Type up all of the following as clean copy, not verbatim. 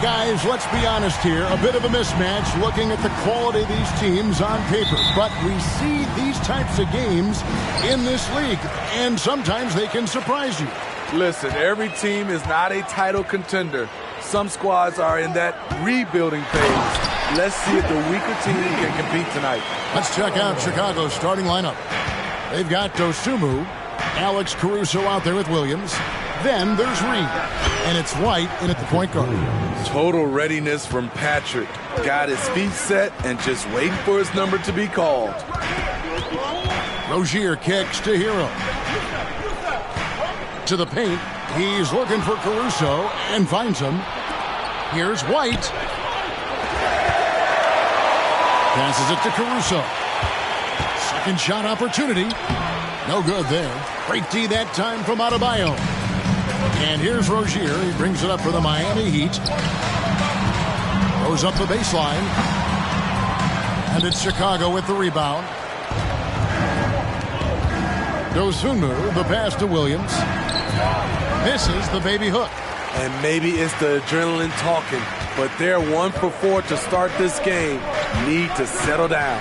guys, let's be honest here. A bit of a mismatch looking at the quality of these teams on paper. But we see these types of games in this league, and sometimes they can surprise you. Listen, every team is not a title contender. Some squads are in that rebuilding phase. Let's see if the weaker team can compete tonight. Let's check out Chicago's starting lineup. They've got Dosunmu, Alex Caruso out there with Williams. Then there's Reed, and it's White in at the point guard. Total readiness from Patrick. Got his feet set and just waiting for his number to be called. Rozier kicks to Hero. To the paint. He's looking for Caruso and finds him. Here's White. Passes it to Caruso. Second shot opportunity. No good there. Great D that time from Adebayo. And here's Rozier. He brings it up for the Miami Heat. Goes up the baseline. And it's Chicago with the rebound. Dosunmu, the pass to Williams. Misses the baby hook. And maybe it's the adrenaline talking, but they're 1 for 4 to start this game. Need to settle down.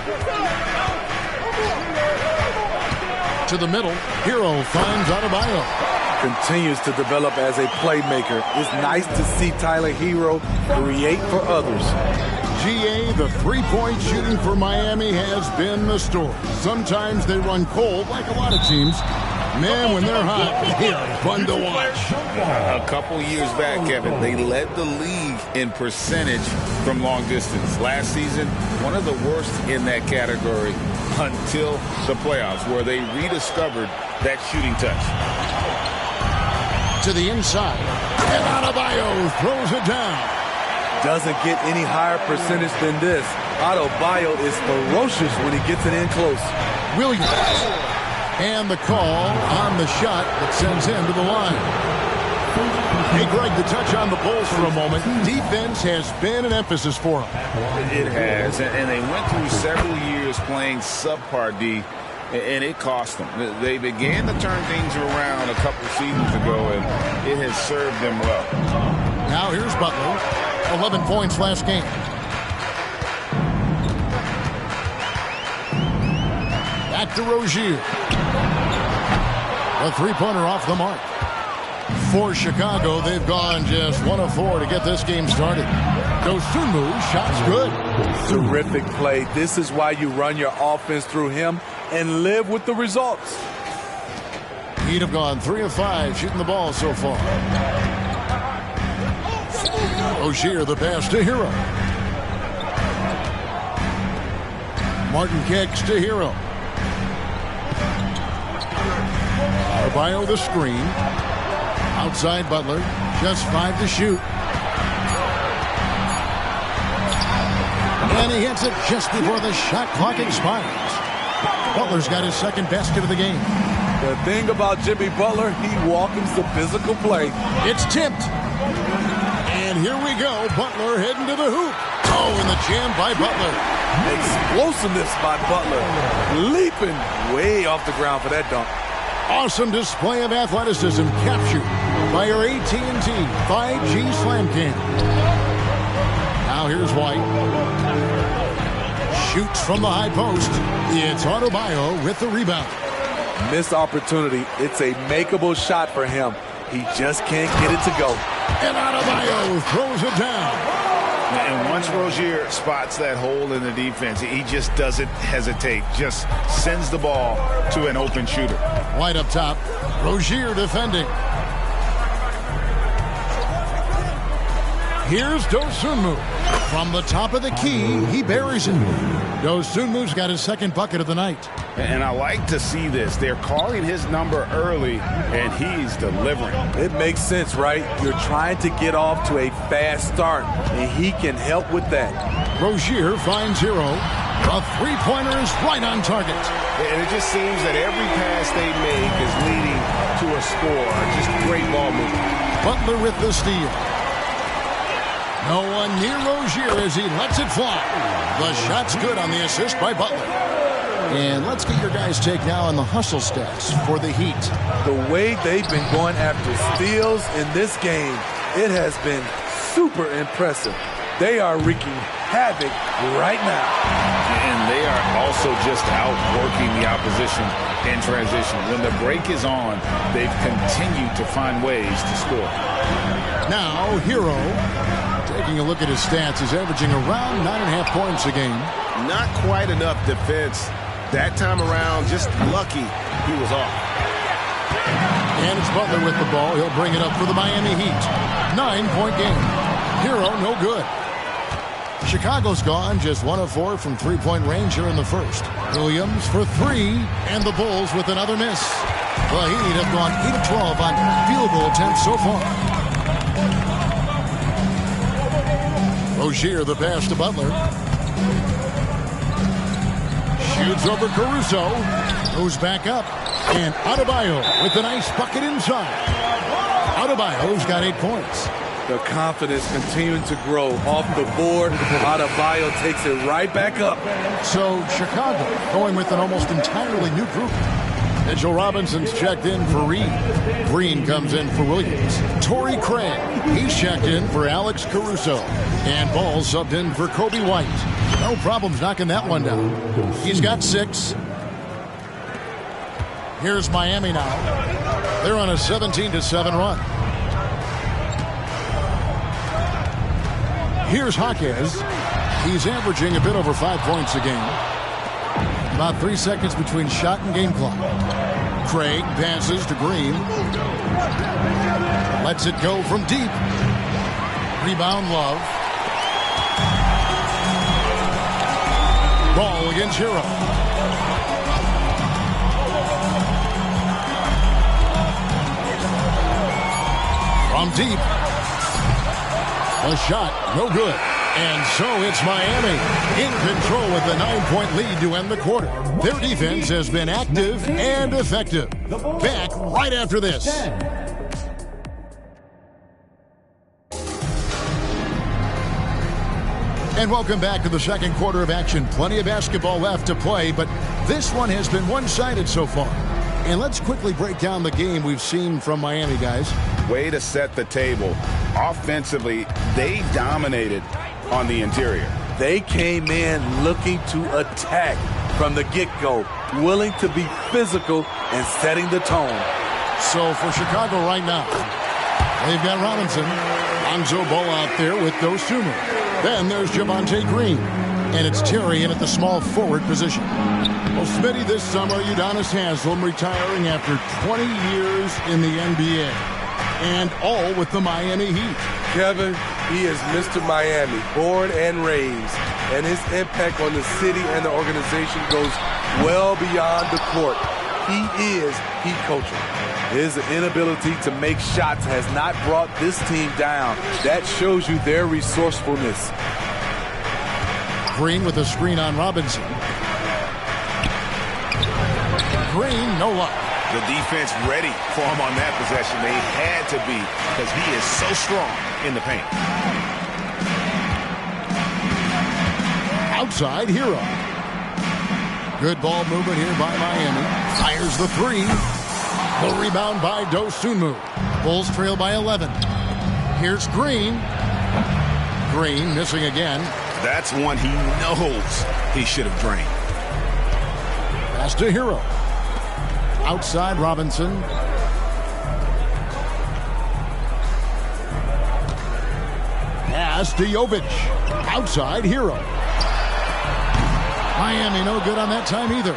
To the middle. Hero finds Adebayo. Continues to develop as a playmaker. It's nice to see Tyler Hero create for others. GA, the three-point shooting for Miami has been the story. Sometimes they run cold like a lot of teams. Man, when they're hot, they are fun to watch. A couple years back, Kevin, they led the league in percentage from long distance. Last season, one of the worst in that category until the playoffs, where they rediscovered that shooting touch. To the inside, and Adebayo throws it down. Doesn't get any higher percentage than this. Adebayo is ferocious when he gets it in close. Williams. And the call on the shot that sends him to the line. Hey, Greg, the touch on the Bulls for a moment. Defense has been an emphasis for them. It has, and they went through several years playing subpar D, and it cost them. They began to turn things around a couple seasons ago, and it has served them well. Now here's Butler. 11 points last game. Back to Rozier. A three-pointer off the mark. For Chicago, they've gone just 1 of 4 to get this game started. Dosunmu, shot's good. Terrific play. This is why you run your offense through him and live with the results. Heat have gone 3 of 5 shooting the ball so far. Rozier, the pass to Hero. Martin kicks to Hero. Adebayo the screen. Outside Butler. Just 5 to shoot. And he hits it just before the shot clock expires. Butler's got his second basket of the game. The thing about Jimmy Butler, he welcomes the physical play. It's tipped. And here we go. Butler heading to the hoop. Oh, and the jam by Butler. Explosiveness by Butler. Leaping way off the ground for that dunk. Awesome display of athleticism captured by our AT&T 5G Slam Cam. Now here's White. Shoots from the high post. It's Adebayo with the rebound. Missed opportunity. It's a makeable shot for him. He just can't get it to go. And Adebayo throws it down. And once Rozier spots that hole in the defense, he just doesn't hesitate. Just sends the ball to an open shooter. White up top. Rozier defending. Here's Dosunmu. From the top of the key, he buries it. Dosunmu's got his second bucket of the night. And I like to see this. They're calling his number early, and he's delivering. It makes sense, right? You're trying to get off to a fast start, and he can help with that. Rozier finds Hero. A three-pointer is right on target. And it just seems that every pass they make is leading to a score. Just great ball movement. Butler with the steal. No one near Rozier as he lets it fly. The shot's good on the assist by Butler. And let's get your guys' take now on the hustle stats for the Heat. The way they've been going after steals in this game, it has been super impressive. They are wreaking havoc right now. And they are also just outworking the opposition in transition. When the break is on, they've continued to find ways to score. Now, Hero, taking a look at his stats, is averaging around 9.5 points a game. Not quite enough defense. That time around, just lucky he was off. And it's Butler with the ball. He'll bring it up for the Miami Heat. 9-point game. Hero, no good. Chicago's gone just 1 of 4 from three-point range here in the first. Williams for 3, and the Bulls with another miss. The Heat have gone 8 of 12 on field goal attempts so far. Rozier, the pass to Butler. Shoots over Caruso. Goes back up. And Adebayo with a nice bucket inside. Adebayo's got 8 points. The confidence continuing to grow off the board. Adebayo takes it right back up. So Chicago going with an almost entirely new group. Mitchell Robinson's checked in for Reed. Green comes in for Williams. Torrey Craig, he's checked in for Alex Caruso. And Ball subbed in for Kobe White. No problems knocking that one down. He's got 6. Here's Miami now. They're on a 17-7 run. Here's Jaquez. He's averaging a bit over 5 points a game. About 3 seconds between shot and game clock. Craig passes to Green. Lets it go from deep. Rebound Love. Ball against Hero. From deep. A shot, no good. And so it's Miami in control with a 9-point lead to end the quarter. Their defense has been active and effective. Back right after this. And welcome back to the second quarter of action. Plenty of basketball left to play, but this one has been one-sided so far. And let's quickly break down the game we've seen from Miami, guys. Way to set the table. Offensively, they dominated on the interior. They came in looking to attack from the get-go, willing to be physical and setting the tone. So for Chicago right now, they've got Robinson, Lonzo Ball out there with Dosunmu. Then there's Javonte Green, and it's Terry in at the small forward position. Well, Smitty, this summer, Udonis Haslem retiring after 20 years in the NBA, and all with the Miami Heat. Kevin, he is Mr. Miami, born and raised, and his impact on the city and the organization goes well beyond the court. He is heat coaching. His inability to make shots has not brought this team down. That shows you their resourcefulness. Green with a screen on Robinson. Green, no luck. The defense ready for him on that possession. They had to be because he is so strong in the paint. Outside, Hero. Good ball movement here by Miami. Fires the 3. The rebound by Dosunmu. Bulls trail by 11. Here's Green. Green missing again. That's one he knows he should have drained. Pass to Hero. Outside Robinson. Pass to Jovic. Outside Hero. Miami no good on that time either.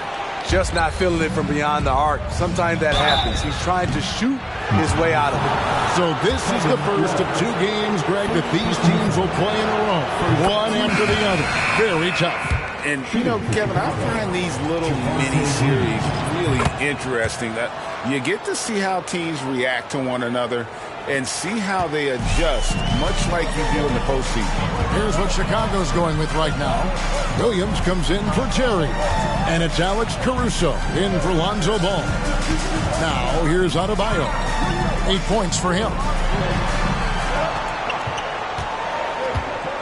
Just not feeling it from beyond the arc. Sometimes that happens. He's trying to shoot his way out of it. So this is the first of 2 games, Greg, that these teams will play in a row. One after the other. Very tough. And, you know, Kevin, I find these little mini-series really interesting. That you get to see how teams react to one another and see how they adjust, much like you do in the postseason. Here's what Chicago's going with right now. Williams comes in for Terry. And it's Alex Caruso in for Lonzo Ball. Now, here's Adebayo. 8 points for him.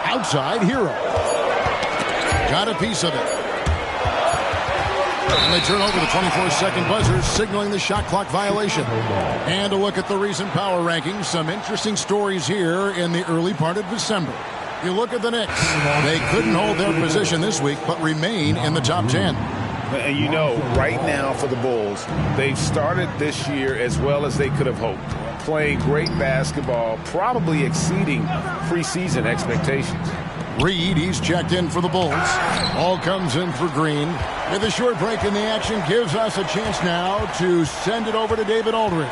Outside, Hero. Got a piece of it. And they turn over the 24-second buzzer, signaling the shot clock violation. And a look at the recent power rankings. Some interesting stories here in the early part of December. You look at the Knicks. They couldn't hold their position this week, but remain in the top 10. And you know, right now for the Bulls, they've started this year as well as they could have hoped. Playing great basketball, probably exceeding preseason expectations. Reed, he's checked in for the Bulls. Ball comes in for Green. With a short break in the action, gives us a chance now to send it over to David Aldridge.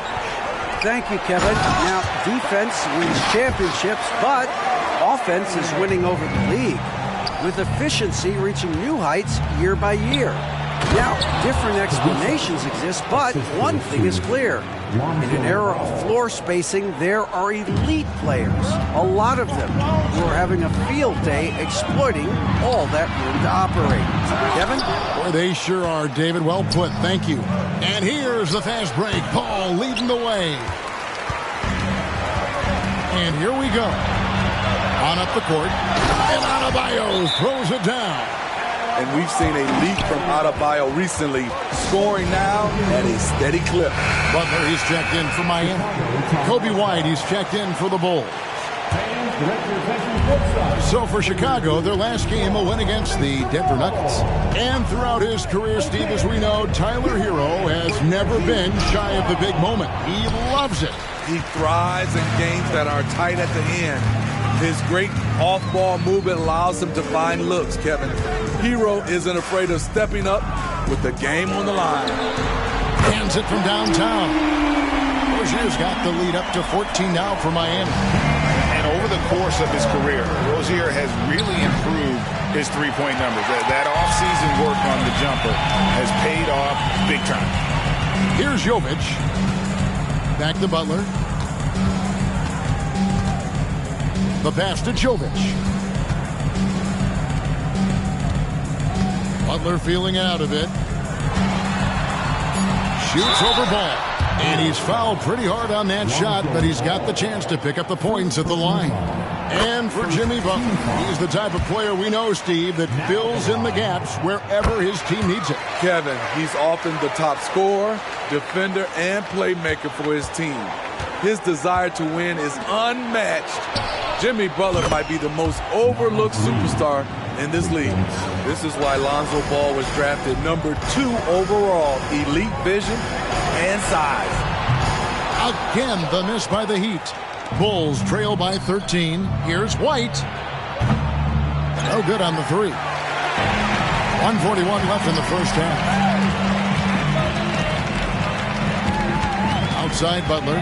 Thank you, Kevin. Now, defense wins championships, but offense is winning over the league, with efficiency reaching new heights year by year. Now, different explanations exist, but one thing is clear. In an era of floor spacing, there are elite players, a lot of them, who are having a field day exploiting all that room to operate. Kevin? Boy, they sure are, David. Well put. Thank you. And here's the fast break. Paul leading the way. And here we go. On up the court. And Adebayo throws it down. And we've seen a leap from Adebayo recently, scoring now at a steady clip. Butler, he's checked in for Miami. Kobe White, he's checked in for the Bulls. So for Chicago, their last game a win against the Denver Nuggets. And throughout his career, Steve, as we know, Tyler Hero has never been shy of the big moment. He loves it. He thrives in games that are tight at the end. His great off-ball movement allows him to find looks, Kevin. Hero isn't afraid of stepping up with the game on the line. Hands it from downtown. Rozier's got the lead up to 14 now for Miami. And over the course of his career, Rozier has really improved his three-point numbers. That off-season work on the jumper has paid off big time. Here's Jovic. Back to Butler. The pass to Jovic. Butler feeling out of it. Shoots over ball. And he's fouled pretty hard on that shot, but he's got the chance to pick up the points at the line. And for Jimmy Butler, he's the type of player we know, Steve, that fills in the gaps wherever his team needs it. Kevin, he's often the top scorer, defender, and playmaker for his team. His desire to win is unmatched. Jimmy Butler might be the most overlooked superstar in this league. This is why Lonzo Ball was drafted number 2 overall. Elite vision and size. Again, the miss by the Heat. Bulls trail by 13. Here's White. No good on the three. 1:41 left in the first half. Outside Butler.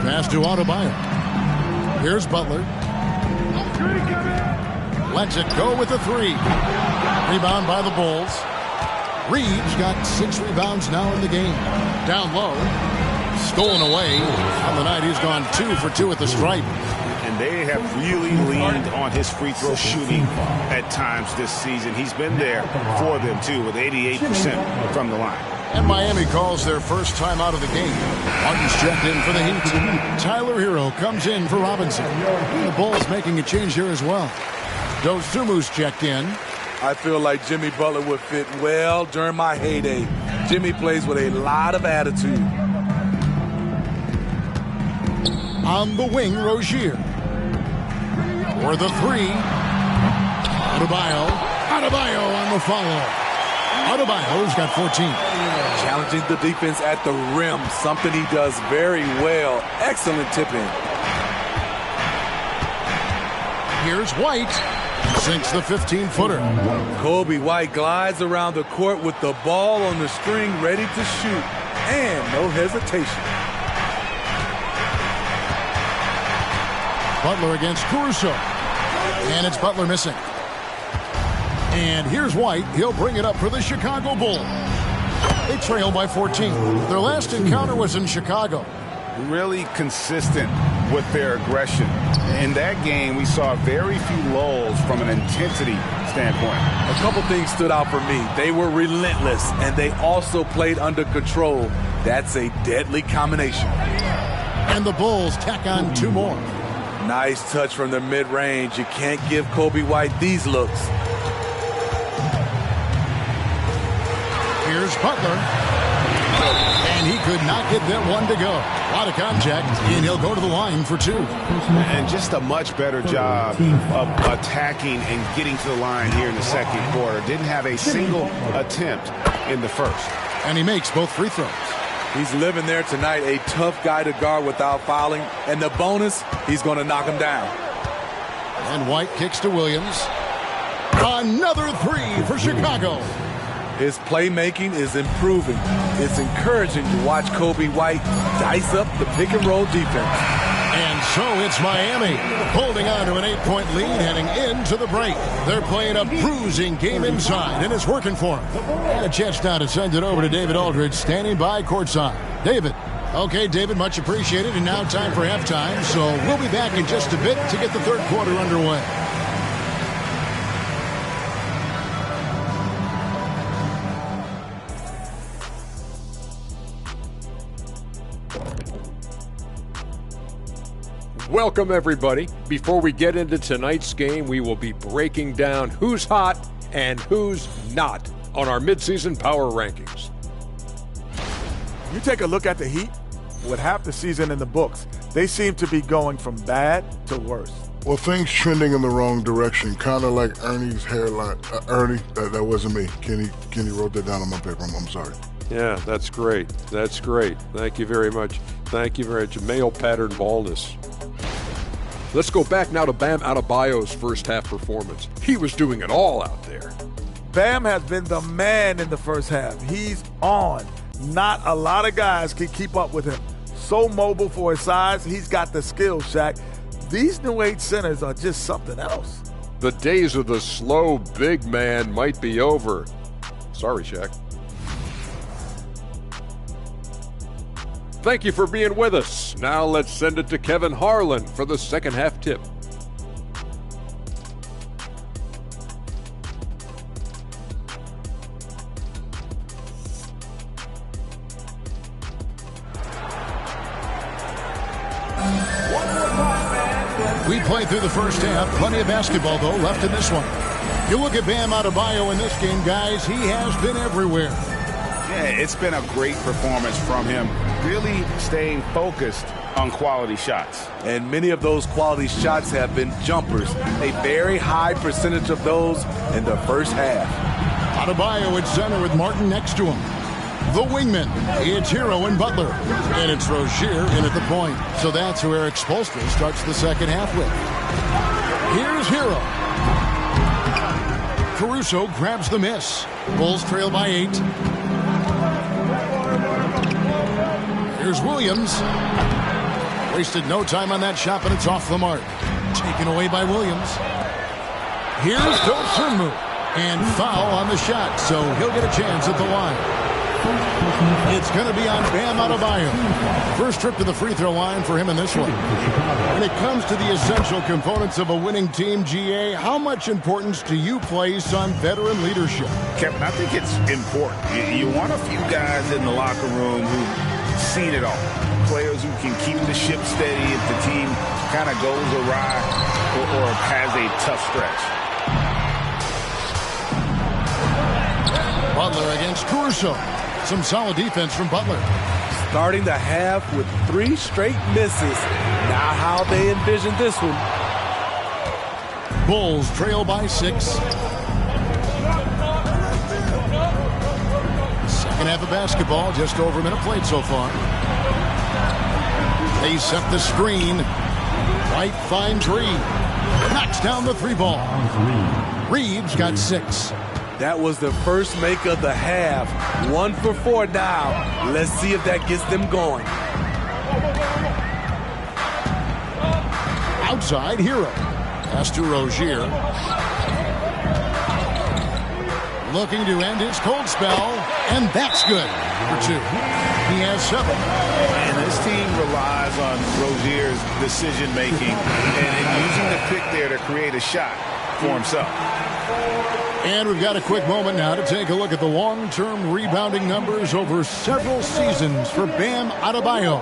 Pass to Adebayo. Here's Butler. Lets it go with the three. Rebound by the Bulls. Reeves got 6 rebounds now in the game. Down low. Stolen away. On the night, he's gone 2 for 2 at the stripe. And they have really leaned on his free throw shooting at times this season. He's been there for them, too, with 88% from the line. And Miami calls their first time out of the game. Martin's checked in for the Heat. Tyler Hero comes in for Robinson. The Bulls making a change here as well. Dosumu's checked in. I feel like Jimmy Butler would fit well during my heyday. Jimmy plays with a lot of attitude. On the wing, Rozier. For the three. Adebayo on the follow. Adebayo's got 14. Challenging the defense at the rim, something he does very well. Excellent tip-in. Here's White. Sinks the 15-footer. Kobe White glides around the court with the ball on the string ready to shoot. And no hesitation. Butler against Caruso. And it's Butler missing. And here's White. He'll bring it up for the Chicago Bulls. They trail by 14. Their last encounter was in Chicago. Really consistent with their aggression. In that game, we saw very few lulls from an intensity standpoint. A couple things stood out for me. They were relentless, and they also played under control. That's a deadly combination. And the Bulls tack on 2 more. Nice touch from the mid-range. You can't give Kobe White these looks. It's Butler. And he could not get that one to go. A lot of contact, and he'll go to the line for 2. And just a much better job of attacking and getting to the line here in the second quarter. Didn't have a single attempt in the first. And he makes both free throws. He's living there tonight, a tough guy to guard without fouling. And the bonus, he's going to knock him down. And White kicks to Williams. Another 3 for Chicago. His playmaking is improving. It's encouraging to watch Kobe White dice up the pick-and-roll defense. And so it's Miami holding on to an 8-point lead heading into the break. They're playing a bruising game inside, and it's working for them. And a chance now to send it over to David Aldridge, standing by courtside. David. Okay, David, much appreciated. And now time for halftime, so we'll be back in just a bit to get the third quarter underway. Welcome, everybody. Before we get into tonight's game, we will be breaking down who's hot and who's not on our midseason power rankings. You take a look at the Heat, with half the season in the books, they seem to be going from bad to worse. Well, things trending in the wrong direction, kind of like Ernie's hairline. Ernie, that wasn't me. Kenny wrote that down on my paper. I'm sorry. Yeah, that's great. That's great. Thank you very much. Thank you very much. Male pattern baldness. Let's go back now to Bam Adebayo's first half performance. He was doing it all out there. Bam has been the man in the first half. He's on. Not a lot of guys can keep up with him. So mobile for his size. He's got the skill, Shaq. These New Age centers are just something else. The days of the slow big man might be over. Sorry, Shaq. Thank you for being with us. Now let's send it to Kevin Harlan for the second half tip. We played through the first half. Plenty of basketball, though, left in this one. You look at Bam Adebayo in this game, guys. He has been everywhere. Yeah, it's been a great performance from him. Really staying focused on quality shots. And many of those quality shots have been jumpers. A very high percentage of those in the first half. Adebayo at center with Martin next to him. The wingman, it's Hero and Butler. And it's Rozier in at the point. So that's who Eric Spoelstra starts the second half with. Here's Hero. Caruso grabs the miss. Bulls trail by 8. Here's Williams. Wasted no time on that shot, but it's off the mark. Taken away by Williams. Here's Dosunmu. And foul on the shot, so he'll get a chance at the line. It's going to be on Bam Adebayo. First trip to the free throw line for him in this one. When it comes to the essential components of a winning team, GA, how much importance do you place on veteran leadership? Kevin, I think it's important. You want a few guys in the locker room who've seen it all. Players who can keep the ship steady if the team kind of goes awry or has a tough stretch. Butler against Caruso. Some solid defense from Butler. Starting the half with 3 straight misses. Not how they envisioned this one. Bulls trail by 6. Second half of basketball, just over a minute played so far. They set the screen. White finds Reed. Knocks down the 3 ball. Reeves got 6. That was the first make of the half. 1 for 4 now. Let's see if that gets them going. Outside, Hero. Pass to Rozier. Looking to end his cold spell. And that's good for 2. He has 7. And this team relies on Rozier's decision-making and using the pick there to create a shot for himself. And we've got a quick moment now to take a look at the long-term rebounding numbers over several seasons for Bam Adebayo.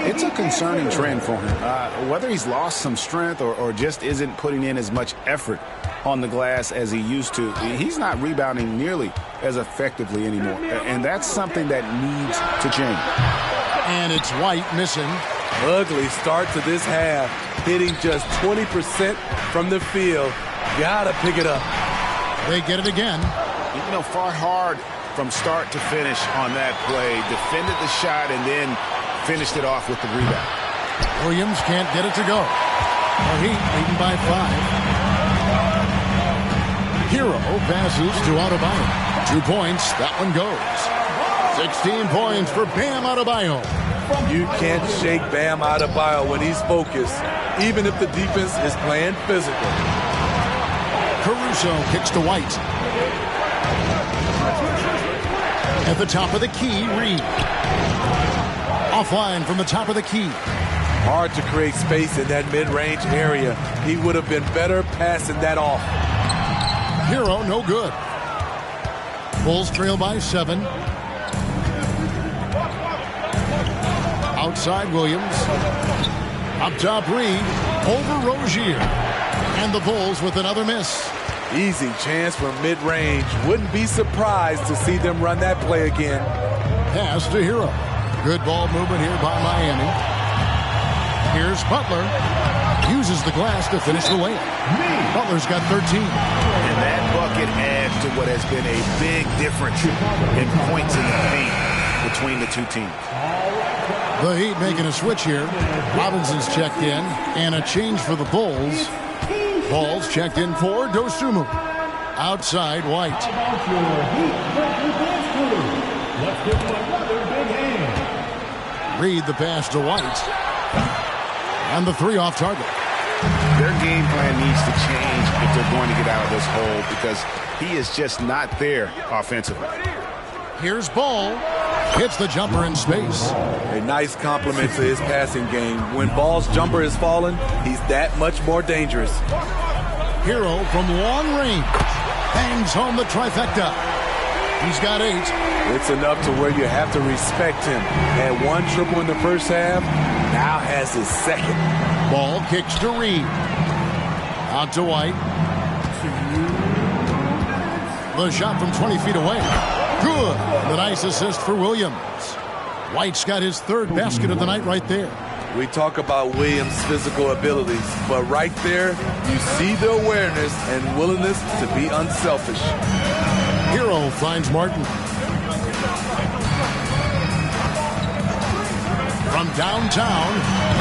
It's a concerning trend for him. Whether he's lost some strength or just isn't putting in as much effort on the glass as he used to, he's not rebounding nearly as effectively anymore. And that's something that needs to change. And it's White missing. Ugly start to this half, hitting just 20% from the field. Gotta pick it up. They get it again. You know, fought hard from start to finish on that play. Defended the shot and then finished it off with the rebound. Williams can't get it to go. The Heat leading by 5. Hero passes to Adebayo. 2 points. That one goes. 16 points for Bam Adebayo. You can't shake Bam Adebayo when he's focused, even if the defense is playing physical. Caruso kicks to White. At the top of the key, Reed. Offline from the top of the key. Hard to create space in that mid-range area. He would have been better passing that off. Hero, no good. Bulls trail by 7. Outside Williams. Up top Reed. Over Rozier. And the Bulls with another miss. Easy chance from mid-range. Wouldn't be surprised to see them run that play again. Pass to Hero. Good ball movement here by Miami. Here's Butler. Uses the glass to finish the layup. Butler's got 13. And that bucket adds to what has been a big difference in points in the paint between the two teams. The Heat making a switch here. Robinson's checked in. And a change for the Bulls. Ball's checked in for Dosunmu. Outside White. Reed the pass to White. And the 3 off target. Their game plan needs to change if they're going to get out of this hole because he is just not there offensively. Here's Ball. Hits the jumper in space. A nice compliment to his passing game. When Ball's jumper is falling, he's that much more dangerous. Hero from long range. Bangs home the trifecta. He's got 8. It's enough to where you have to respect him. Had 1 triple in the first half, now has his 2nd. Ball kicks to Reed. Out to White. The shot from 20 feet away. Good. The nice assist for Williams. White's got his 3rd basket of the night right there. We talk about Williams' physical abilities, but right there, you see the awareness and willingness to be unselfish. Hero finds Martin. From downtown,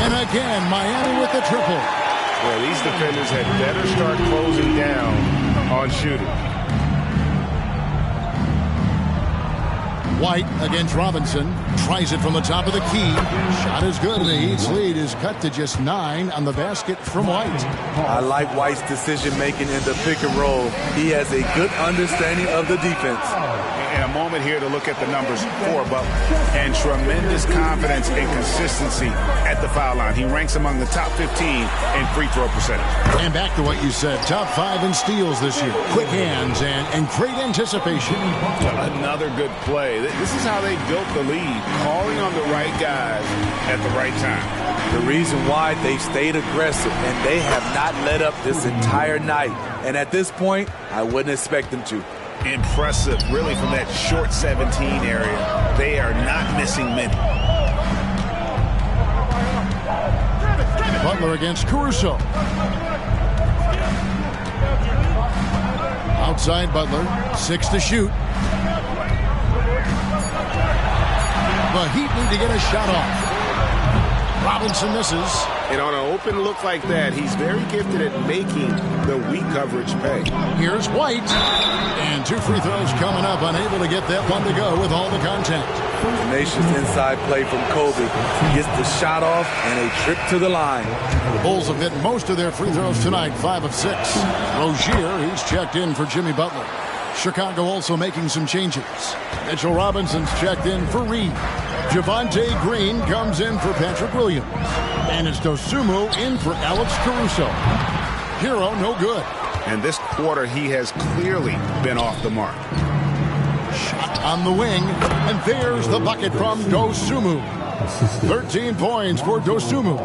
and again, Miami with the triple. Well, these defenders had better start closing down on shooting. White against Robinson. Tries it from the top of the key. Shot is good. The Heat's lead is cut to just 9 on the basket from White. I like White's decision-making in the pick and roll. He has a good understanding of the defense. And a moment here to look at the numbers for Butler. And tremendous confidence and consistency at the foul line. He ranks among the top 15 in free throw percentage. And back to what you said, top 5 in steals this year. Quick hands and great anticipation. Another good play. This is how they built the lead, calling on the right guys at the right time. The reason why they've stayed aggressive and they have not let up this entire night. And at this point, I wouldn't expect them to. Impressive, really, from that short 17 area. They are not missing many. Butler against Caruso. Outside Butler, 6 to shoot. The Heat need to get a shot off. Robinson misses. And on an open look like that, he's very gifted at making the weak coverage pay. Here's White. And 2 free throws coming up, unable to get that one to go with all the contact. Tenacious inside play from Kobe. He gets the shot off and a trip to the line. The Bulls have hit most of their free throws tonight, 5 of 6. Rozier, he's checked in for Jimmy Butler. Chicago also making some changes. Mitchell Robinson's checked in for Reed. Javonte Green comes in for Patrick Williams. And it's Dosunmu in for Alex Caruso. Hero, no good. And this quarter, he has clearly been off the mark. Shot on the wing. And there's the bucket from Dosunmu. 13 points for Dosunmu.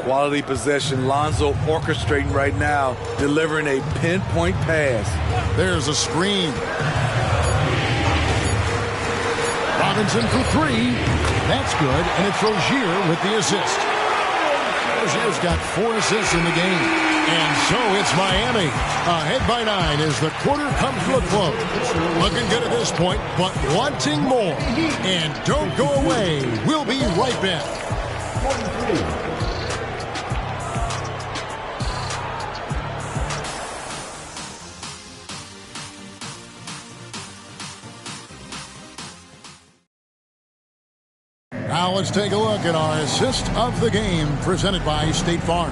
Quality possession. Lonzo orchestrating right now, delivering a pinpoint pass. There's a screen. Robinson for three. That's good, and it's Rozier with the assist. Rozier's got 4 assists in the game. And so it's Miami ahead by 9 as the quarter comes to a close. Looking good at this point, but wanting more. And don't go away. We'll be right back. Now let's take a look at our assist of the game presented by State Farm.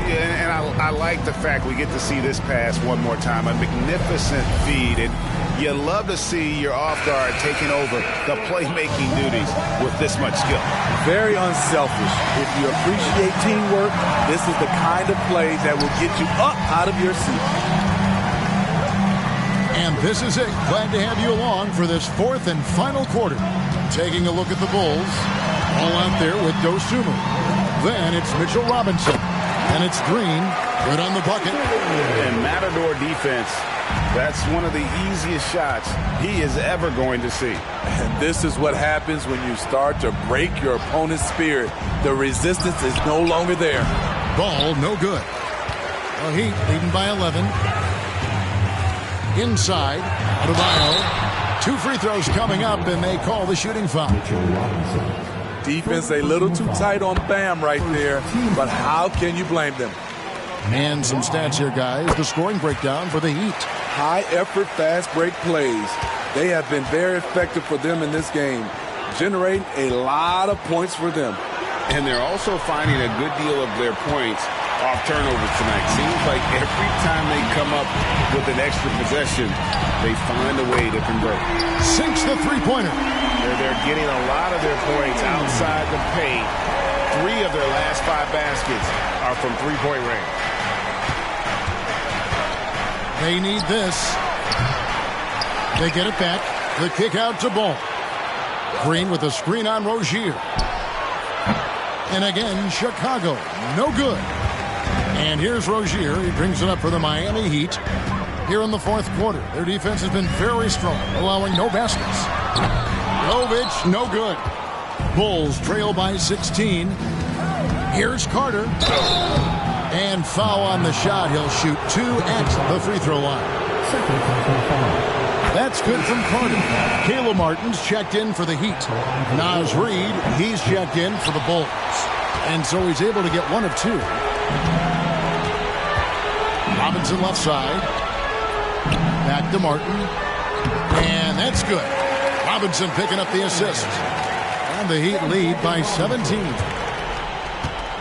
Yeah, and I like the fact we get to see this pass one more time. A magnificent feed, and you love to see your off guard taking over the playmaking duties with this much skill. Very unselfish. If you appreciate teamwork, this is the kind of play that will get you up out of your seat. And this is it. Glad to have you along for this 4th and final quarter. Taking a look at the Bulls. All out there with Dosunmu. Then it's Mitchell Robinson. And it's Green. Good on the bucket. And Matador defense. That's one of the easiest shots he is ever going to see. And this is what happens when you start to break your opponent's spirit. The resistance is no longer there. Ball no good. Well, Heat leading by 11. Inside. Adebayo. 2 free throws coming up, and they call the shooting foul. Defense a little too tight on Bam right there, but how can you blame them? And some stats here, guys. The scoring breakdown for the Heat. High-effort, fast break plays. They have been very effective for them in this game, generating a lot of points for them. And they're also finding a good deal of their points off turnovers tonight. Seems like every time they come up with an extra possession, they find a way to convert. Sinks the three-pointer. They're getting a lot of their points outside the paint. 3 of their last 5 baskets are from three-point range. They need this. They get it back. The kick out to Ball. Green with a screen on Rozier. And again, Chicago. No good. And here's Rozier. He brings it up for the Miami Heat. Here in the 4th quarter, their defense has been very strong, allowing no baskets. Jovic, no good. Bulls trail by 16. Here's Carter. And foul on the shot. He'll shoot 2 at the free throw line. That's good from Carter. Caleb Martin's checked in for the Heat. Naz Reid, he's checked in for the Bulls. And so he's able to get 1 of 2. Robinson left side. Back to Martin. And that's good. Robinson picking up the assist. And the Heat lead by 17.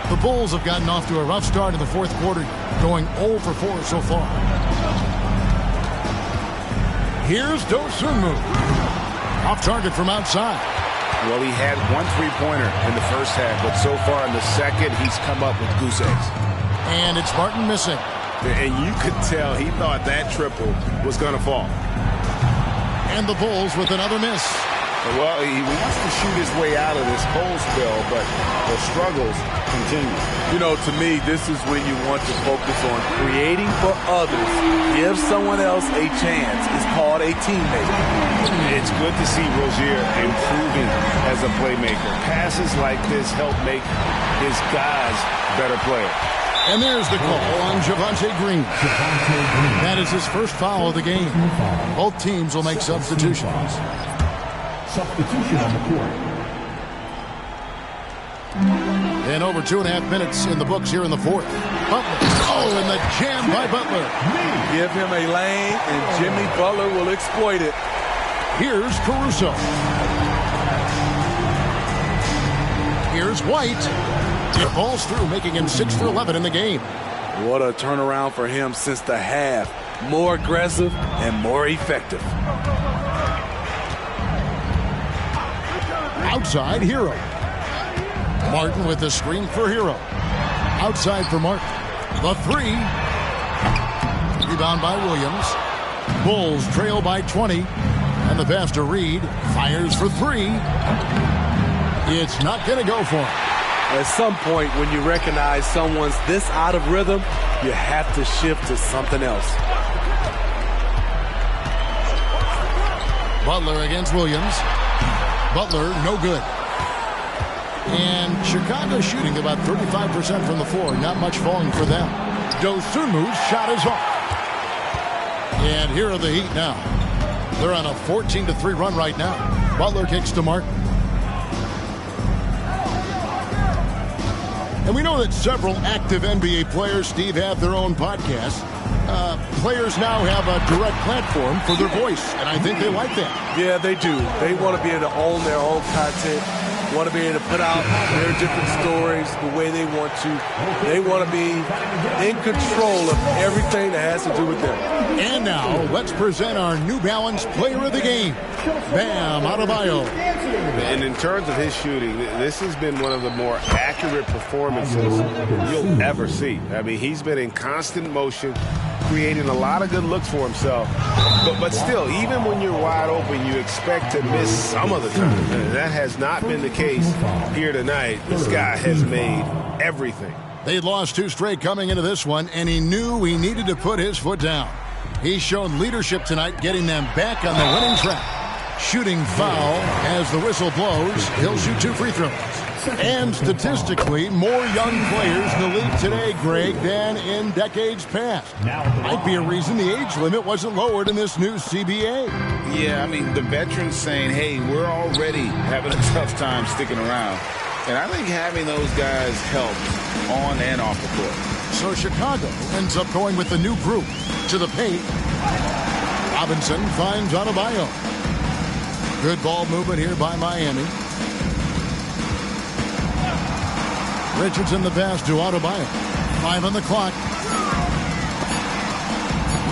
The Bulls have gotten off to a rough start in the 4th quarter, going 0 for 4 so far. Here's Dosunmu. Off target from outside. Well, he had 1 3-pointer in the first half, but so far in the second, he's come up with goose eggs. And it's Martin missing. And you could tell he thought that triple was going to fall. And the Bulls with another miss. Well, he wants to shoot his way out of this cold spell, but the struggles continue. You know, to me, this is when you want to focus on creating for others. Give someone else a chance. It's called a teammate. It's good to see Rozier improving as a playmaker. Passes like this help make his guys better players. And there's the call on Javonte Green. That is his first foul of the game. Both teams will make substitutions. Substitution on the court. And over 2.5 minutes in the books here in the 4th. Butler. Oh, and the jam by Butler. Give him a lane, and Jimmy Butler will exploit it. Here's Caruso. Here's White. It falls through, making him 6 for 11 in the game. What a turnaround for him since the half. More aggressive and more effective. Outside, Hero. Martin with the screen for Hero. Outside for Martin. The 3. Rebound by Williams. Bulls trail by 20. And the pass to Reed. Fires for 3. It's not going to go for him. At some point, when you recognize someone's this out of rhythm, you have to shift to something else. Butler against Williams. Butler, no good. And Chicago shooting about 35% from the floor. Not much falling for them. Dosunmu's shot is off. And here are the Heat now. They're on a 14-3 run right now. Butler kicks to Martin. And we know that several active NBA players, Steve, have their own podcasts. Players now have a direct platform for their voice, and I think they like that. Yeah, they do. They want to be able to own their own content, want to be able to put out their different stories the way they want to. They want to be in control of everything that has to do with them. And now, let's present our New Balance Player of the Game, Bam Adebayo. And in terms of his shooting, this has been one of the more accurate performances you'll ever see. I mean, he's been in constant motion, creating a lot of good looks for himself. But still, even when you're wide open, you expect to miss some of the time. And that has not been the case here tonight. This guy has made everything. They'd lost 2 straight coming into this one, and he knew he needed to put his foot down. He's shown leadership tonight, getting them back on the winning track. Shooting foul as the whistle blows. He'll shoot 2 free throws. And statistically, more young players in the league today, Greg, than in decades past. Might be a reason the age limit wasn't lowered in this new CBA. Yeah, I mean, the veterans saying, hey, we're already having a tough time sticking around. And I think having those guys helps on and off the court. So Chicago ends up going with the new group to the paint. Robinson finds Adebayo. Good ball movement here by Miami. Richardson the pass to Adebayo. 5 on the clock.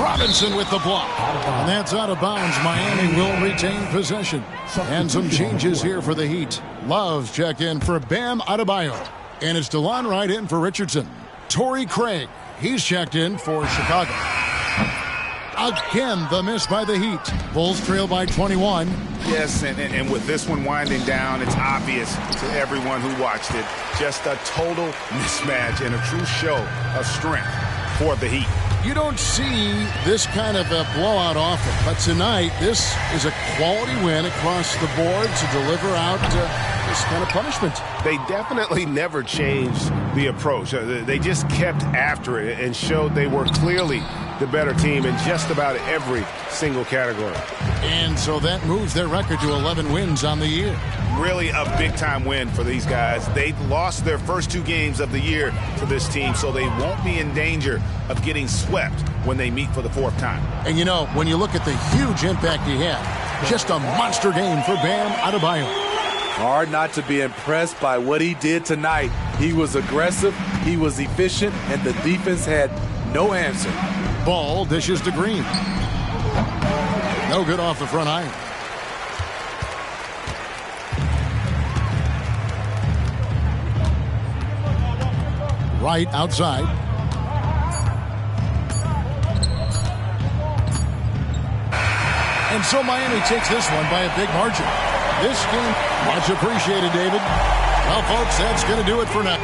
Robinson with the block. And that's out of bounds. Miami will retain possession. And some changes here for the Heat. Love's checked in for Bam Adebayo. And it's DeLon Wright in for Richardson. Torrey Craig, he's checked in for Chicago. Again, the miss by the Heat. Bulls trail by 21. Yes, and with this one winding down, it's obvious to everyone who watched it. Just a total mismatch and a true show of strength for the Heat. You don't see this kind of a blowout often, but tonight this is a quality win across the board to deliver out this kind of punishment. They definitely never changed the approach. They just kept after it and showed they were clearly the better team in just about every single category. And so that moves their record to 11 wins on the year. Really a big-time win for these guys. They've lost their first 2 games of the year to this team, so they won't be in danger of getting swept when they meet for the 4th time. And you know, when you look at the huge impact he had, just a monster game for Bam Adebayo. Hard not to be impressed by what he did tonight. He was aggressive, he was efficient, and the defense had no answer. Ball dishes to Green. No good off the front iron. Right outside. And so Miami takes this one by a big margin. This game, much appreciated, David. Well, folks, that's going to do it for now.